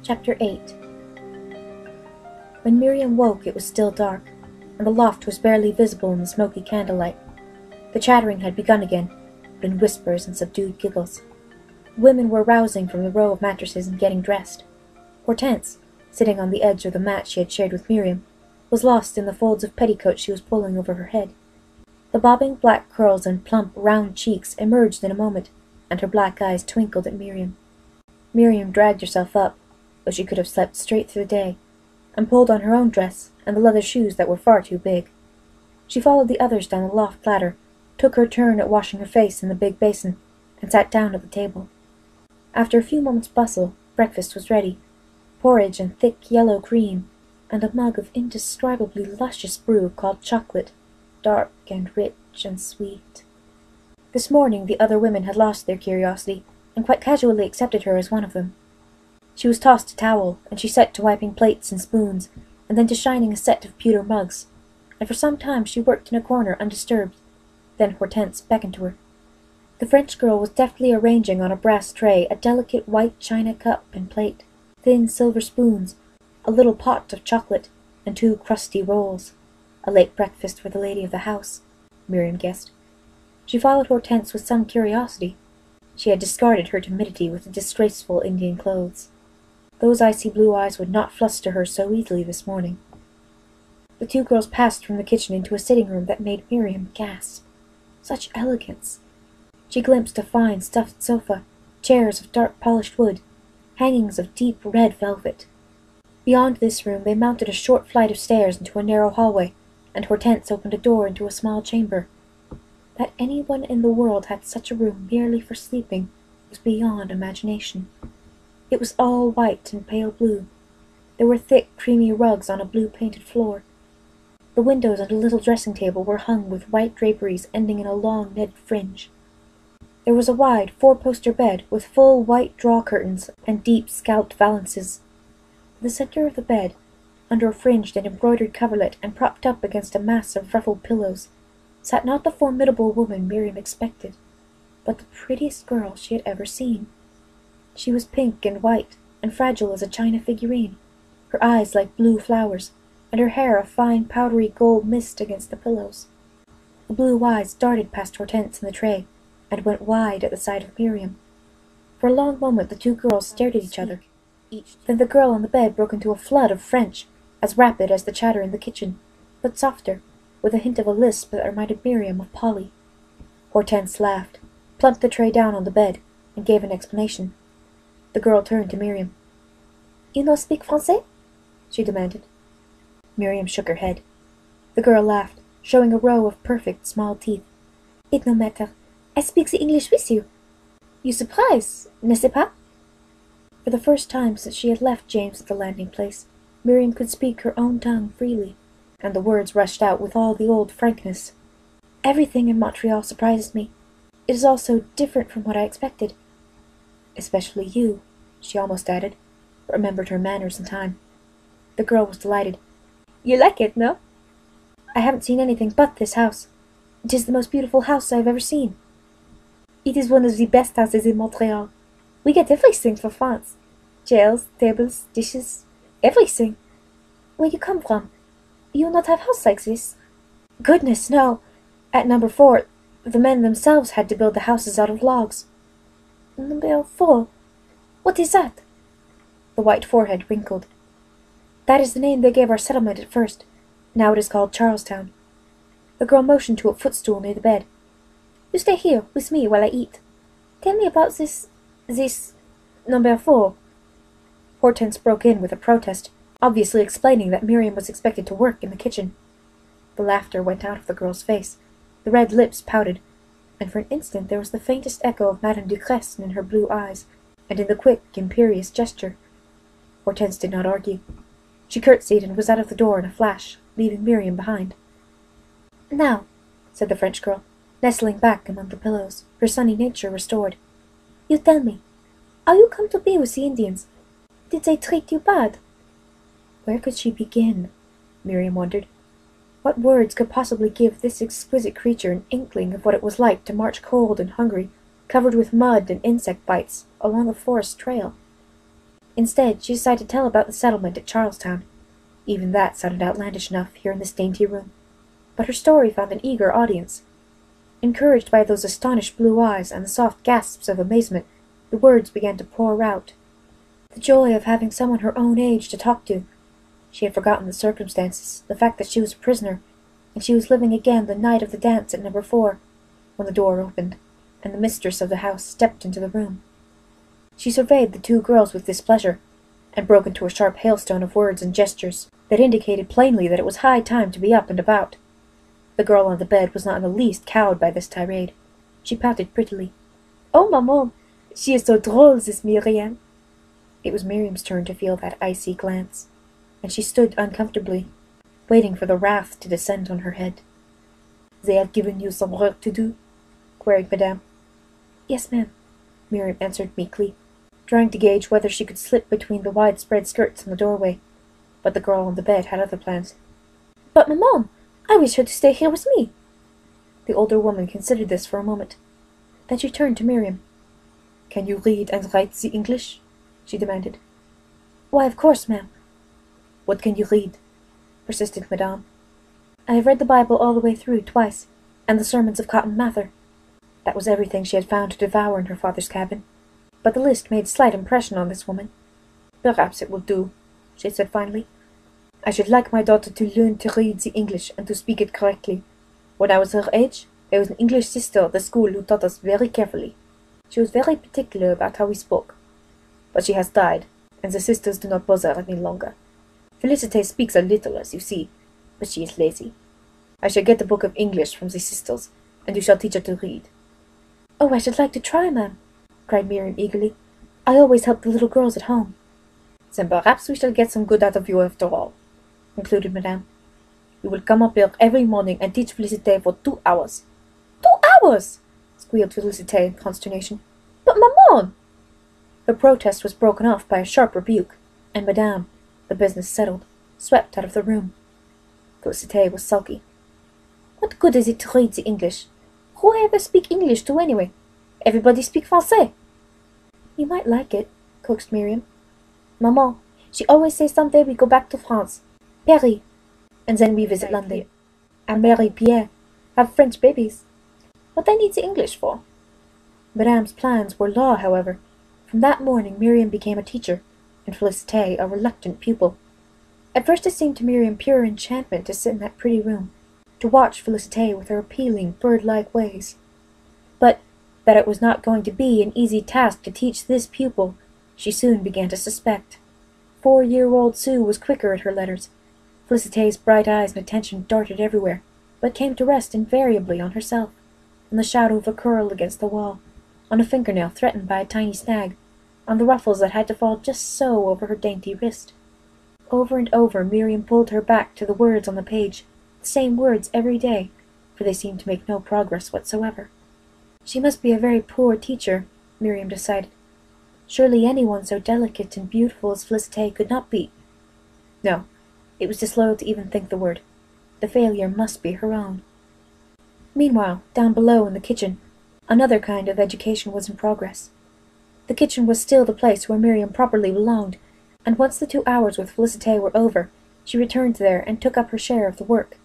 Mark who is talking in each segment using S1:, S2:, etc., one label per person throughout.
S1: Chapter 8. When Miriam woke, it was still dark, and the loft was barely visible in the smoky candlelight. The chattering had begun again, but in whispers and subdued giggles. Women were rousing from the row of mattresses and getting dressed. Hortense, sitting on the edge of the mat she had shared with Miriam, was lost in the folds of petticoat she was pulling over her head. The bobbing black curls and plump, round cheeks emerged in a moment, and her black eyes twinkled at Miriam. Miriam dragged herself up, though she could have slept straight through the day, and pulled on her own dress and the leather shoes that were far too big. She followed the others down the loft ladder, took her turn at washing her face in the big basin, and sat down at the table. After a few moments' bustle, breakfast was ready. Porridge and thick yellow cream, and a mug of indescribably luscious brew called chocolate, dark and rich and sweet. This morning the other women had lost their curiosity, and quite casually accepted her as one of them. She was tossed a towel, and she set to wiping plates and spoons, and then to shining a set of pewter mugs, and for some time she worked in a corner undisturbed. Then Hortense beckoned to her. The French girl was deftly arranging on a brass tray a delicate white china cup and plate, thin silver spoons, a little pot of chocolate, and 2 crusty rolls. A late breakfast for the lady of the house, Miriam guessed. She followed Hortense with some curiosity. She had discarded her timidity with the disgraceful Indian clothes. Those icy blue eyes would not fluster her so easily this morning. The 2 girls passed from the kitchen into a sitting room that made Miriam gasp. Such elegance! She glimpsed a fine stuffed sofa, chairs of dark polished wood, hangings of deep red velvet. Beyond this room they mounted a short flight of stairs into a narrow hallway, and Hortense opened a door into a small chamber. That anyone in the world had such a room merely for sleeping was beyond imagination. It was all white and pale blue. There were thick, creamy rugs on a blue-painted floor. The windows and a little dressing table were hung with white draperies ending in a long knit fringe. There was a wide 4-poster bed with full white draw curtains and deep scalloped valances. In the center of the bed, under a fringed and embroidered coverlet and propped up against a mass of ruffled pillows, sat not the formidable woman Miriam expected, but the prettiest girl she had ever seen. She was pink and white, and fragile as a china figurine, her eyes like blue flowers, and her hair a fine powdery gold mist against the pillows. The blue eyes darted past Hortense in the tray, and went wide at the sight of Miriam. For a long moment the 2 girls stared at each other. Then the girl on the bed broke into a flood of French, as rapid as the chatter in the kitchen, but softer, with a hint of a lisp that reminded Miriam of Polly. Hortense laughed, plumped the tray down on the bed, and gave an explanation. The girl turned to Miriam. "You no speak Français?" she demanded. Miriam shook her head. The girl laughed, showing a row of perfect small teeth. "It no matter. I speak the English with you. You surprise, n'est-ce pas?" For the first time since she had left James at the landing place, Miriam could speak her own tongue freely, and the words rushed out with all the old frankness. "Everything in Montreal surprises me. It is all so different from what I expected. Especially you," she almost added, but remembered her manners in time. The girl was delighted. "You like it, no?" "I haven't seen anything but this house. It is the most beautiful house I have ever seen." "It is one of the best houses in Montreal. We get everything for France. Chairs, tables, dishes, everything. Where you come from? You not have house like this?" "Goodness, no. At number 4, the men themselves had to build the houses out of logs." "Number 4? What is that?" The white forehead wrinkled. "That is the name they gave our settlement at first. Now it is called Charlestown." The girl motioned to a footstool near the bed. "You stay here with me while I eat. Tell me about this number 4. Hortense broke in with a protest, obviously explaining that Miriam was expected to work in the kitchen. The laughter went out of the girl's face. The red lips pouted, and for an instant there was the faintest echo of Madame Ducresne in her blue eyes, and in the quick, imperious gesture. Hortense did not argue. She curtsied and was out of the door in a flash, leaving Miriam behind. "Now," said the French girl, nestling back among the pillows, her sunny nature restored, "you tell me, how you come to be with the Indians? Did they treat you bad?" Where could she begin? Miriam wondered. What words could possibly give this exquisite creature an inkling of what it was like to march cold and hungry, covered with mud and insect bites, along a forest trail? Instead, she decided to tell about the settlement at Charlestown. Even that sounded outlandish enough here in this dainty room. But her story found an eager audience. Encouraged by those astonished blue eyes and the soft gasps of amazement, the words began to pour out. The joy of having someone her own age to talk to. She had forgotten the circumstances, the fact that she was a prisoner, and she was living again the night of the dance at number 4, when the door opened, and the mistress of the house stepped into the room. She surveyed the 2 girls with displeasure, and broke into a sharp hailstone of words and gestures that indicated plainly that it was high time to be up and about. The girl on the bed was not in the least cowed by this tirade. She pouted prettily. "Oh, maman, she is so drôle, this Miriam." It was Miriam's turn to feel that icy glance, and she stood uncomfortably, waiting for the wrath to descend on her head. "They have given you some work to do?" queried Madame. "Yes, ma'am," Miriam answered meekly, trying to gauge whether she could slip between the widespread skirts in the doorway. But the girl on the bed had other plans. "But, maman, I wish her to stay here with me." The older woman considered this for a moment. Then she turned to Miriam. "Can you read and write the English?" she demanded. "Why, of course, ma'am." "What can you read?" persisted Madame. "I have read the Bible all the way through twice, and the sermons of Cotton Mather." That was everything she had found to devour in her father's cabin. But the list made slight impression on this woman. "Perhaps it will do," she said finally. "I should like my daughter to learn to read the English and to speak it correctly. When I was her age, there was an English sister at the school who taught us very carefully. She was very particular about how we spoke. But she has died, and the sisters do not bother any longer. Felicite speaks a little, as you see, but she is lazy. I shall get a book of English from the sisters, and you shall teach her to read." "Oh, I should like to try, ma'am," cried Miriam eagerly. "I always help the little girls at home." "Then perhaps we shall get some good out of you after all," concluded Madame. "You will come up here every morning and teach Felicite for 2 hours." 2 hours! Squealed Felicite in consternation. "But, maman!" Her protest was broken off by a sharp rebuke, and Madame, the business settled, swept out of the room. Felicite was sulky. "What good is it to read the English? Who ever speak English to anyway? Everybody speak Français." "You might like it," coaxed Miriam. "Maman, she always says someday we go back to France, Paris, and then we visit London, and marry Pierre, have French babies. What they need the English for?" Madame's plans were law, however. From that morning Miriam became a teacher, and Felicite a reluctant pupil. At first it seemed to Miriam pure enchantment to sit in that pretty room, to watch Felicite with her appealing, bird-like ways. But that it was not going to be an easy task to teach this pupil, she soon began to suspect. 4-year-old Sue was quicker at her letters. Felicite's bright eyes and attention darted everywhere, but came to rest invariably on herself, on the shadow of a curl against the wall, on a fingernail threatened by a tiny snag, on the ruffles that had to fall just so over her dainty wrist. Over and over Miriam pulled her back to the words on the page, the same words every day, for they seemed to make no progress whatsoever. She must be a very poor teacher, Miriam decided. Surely anyone so delicate and beautiful as Felicite could not be. No, it was disloyal to even think the word. The failure must be her own. Meanwhile, down below in the kitchen, another kind of education was in progress. The kitchen was still the place where Miriam properly belonged, and once the 2 hours with Felicite were over, she returned there and took up her share of the work.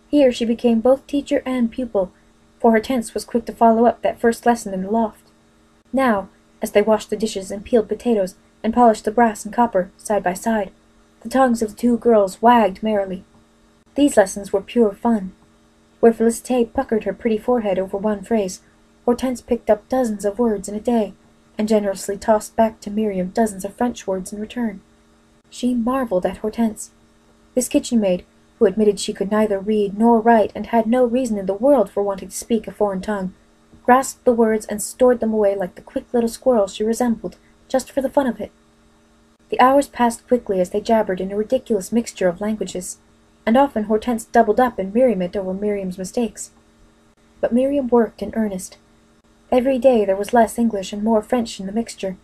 S1: Here she became both teacher and pupil, for Hortense was quick to follow up that first lesson in the loft. Now, as they washed the dishes and peeled potatoes and polished the brass and copper side by side, the tongues of the 2 girls wagged merrily. These lessons were pure fun. Where Felicite puckered her pretty forehead over one phrase, Hortense picked up dozens of words in a day, and generously tossed back to Miriam dozens of French words in return. She marveled at Hortense. This kitchen maid, who admitted she could neither read nor write and had no reason in the world for wanting to speak a foreign tongue, grasped the words and stored them away like the quick little squirrel she resembled, just for the fun of it. The hours passed quickly as they jabbered in a ridiculous mixture of languages, and often Hortense doubled up in merriment over Miriam's mistakes. But Miriam worked in earnest. Every day there was less English and more French in the mixture.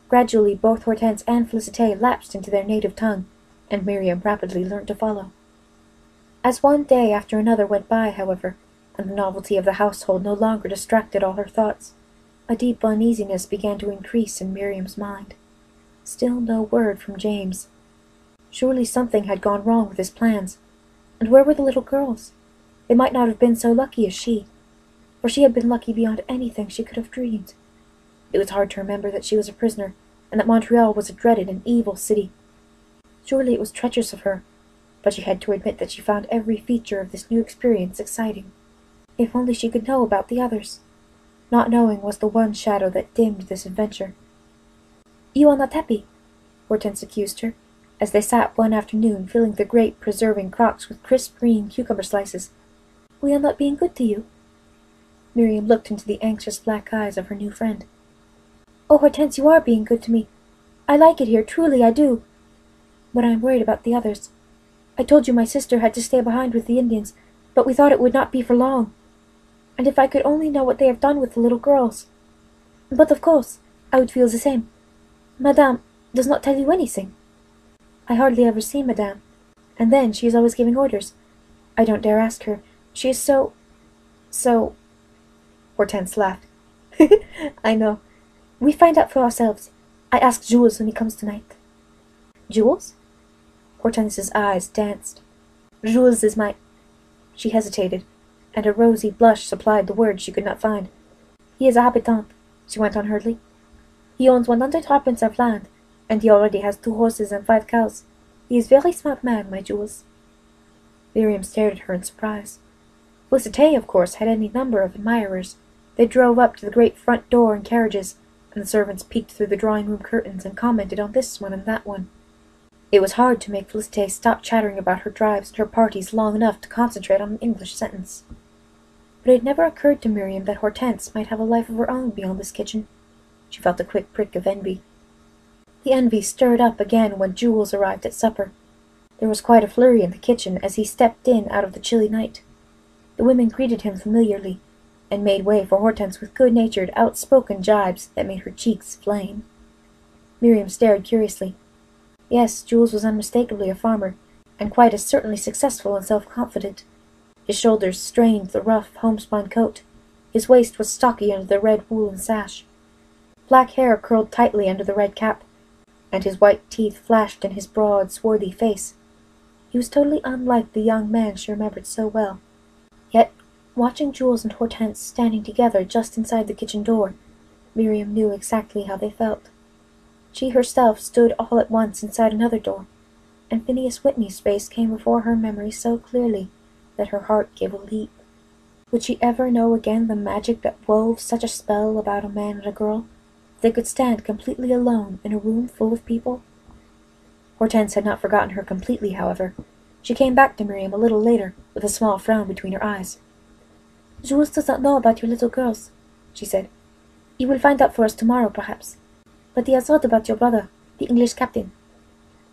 S1: Gradually both Hortense and Felicite lapsed into their native tongue, and Miriam rapidly learnt to follow. As one day after another went by, however, and the novelty of the household no longer distracted all her thoughts, a deep uneasiness began to increase in Miriam's mind. Still no word from James. Surely something had gone wrong with his plans. And where were the little girls? They might not have been so lucky as she, for she had been lucky beyond anything she could have dreamed. It was hard to remember that she was a prisoner, and that Montreal was a dreaded and evil city. Surely it was treacherous of her, but she had to admit that she found every feature of this new experience exciting. If only she could know about the others. Not knowing was the one shadow that dimmed this adventure. "You are not happy," Hortense accused her, as they sat one afternoon filling the great preserving crocks with crisp green cucumber slices. "We are not being good to you." Miriam looked into the anxious black eyes of her new friend. "Oh, Hortense, you are being good to me. I like it here, truly I do. But I am worried about the others. I told you my sister had to stay behind with the Indians, but we thought it would not be for long. And if I could only know what they have done with the little girls. But of course, I would feel the same. Madame does not tell you anything." "I hardly ever see Madame, and then she is always giving orders. I don't dare ask her. She is so... Hortense laughed. "I know. We find out for ourselves. I ask Jules when he comes tonight." "Jules?" Hortense's eyes danced. "Jules is my—" She hesitated, and a rosy blush supplied the words she could not find. "He is a habitant," she went on hurriedly. "He owns 100 harpens of land, and he already has 2 horses and 5 cows. He is very smart man, my Jules." Miriam stared at her in surprise. Félicité, of course, had any number of admirers. They drove up to the great front door in carriages, and the servants peeked through the drawing-room curtains and commented on this one and that one. It was hard to make Félicité stop chattering about her drives and her parties long enough to concentrate on an English sentence. But it had never occurred to Miriam that Hortense might have a life of her own beyond this kitchen. She felt a quick prick of envy. The envy stirred up again when Jules arrived at supper. There was quite a flurry in the kitchen as he stepped in out of the chilly night. The women greeted him familiarly, and made way for Hortense with good-natured, outspoken jibes that made her cheeks flame. Miriam stared curiously. Yes, Jules was unmistakably a farmer, and quite as certainly successful and self-confident. His shoulders strained the rough, homespun coat. His waist was stocky under the red woolen sash. Black hair curled tightly under the red cap, and his white teeth flashed in his broad, swarthy face. He was totally unlike the young man she remembered so well. Yet, watching Jules and Hortense standing together just inside the kitchen door, Miriam knew exactly how they felt. She herself stood all at once inside another door, and Phineas Whitney's face came before her memory so clearly that her heart gave a leap. Would she ever know again the magic that wove such a spell about a man and a girl, that they could stand completely alone in a room full of people? Hortense had not forgotten her completely, however. She came back to Miriam a little later, with a small frown between her eyes. "Jules does not know about your little girls," she said. "He will find out for us tomorrow, perhaps. But he has heard about your brother, the English captain."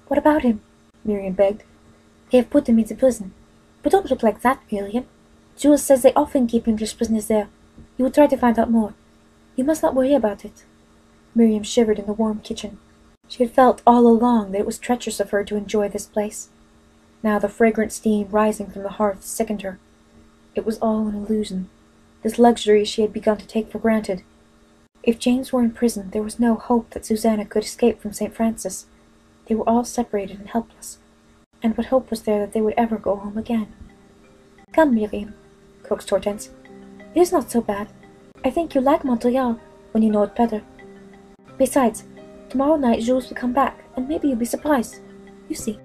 S1: "What about him?" Miriam begged. "They have put him into prison. But don't look like that, Miriam. Jules says they often keep English prisoners there. He will try to find out more. You must not worry about it." Miriam shivered in the warm kitchen. She had felt all along that it was treacherous of her to enjoy this place. Now the fragrant steam rising from the hearth sickened her. It was all an illusion. This luxury she had begun to take for granted. If James were in prison, there was no hope that Susanna could escape from St. Francis. They were all separated and helpless. And what hope was there that they would ever go home again? "Come, Miriam," coaxed Hortense. "It is not so bad. I think you'll like Montreal when you know it better. Besides, tomorrow night Jules will come back, and maybe you'll be surprised. You see."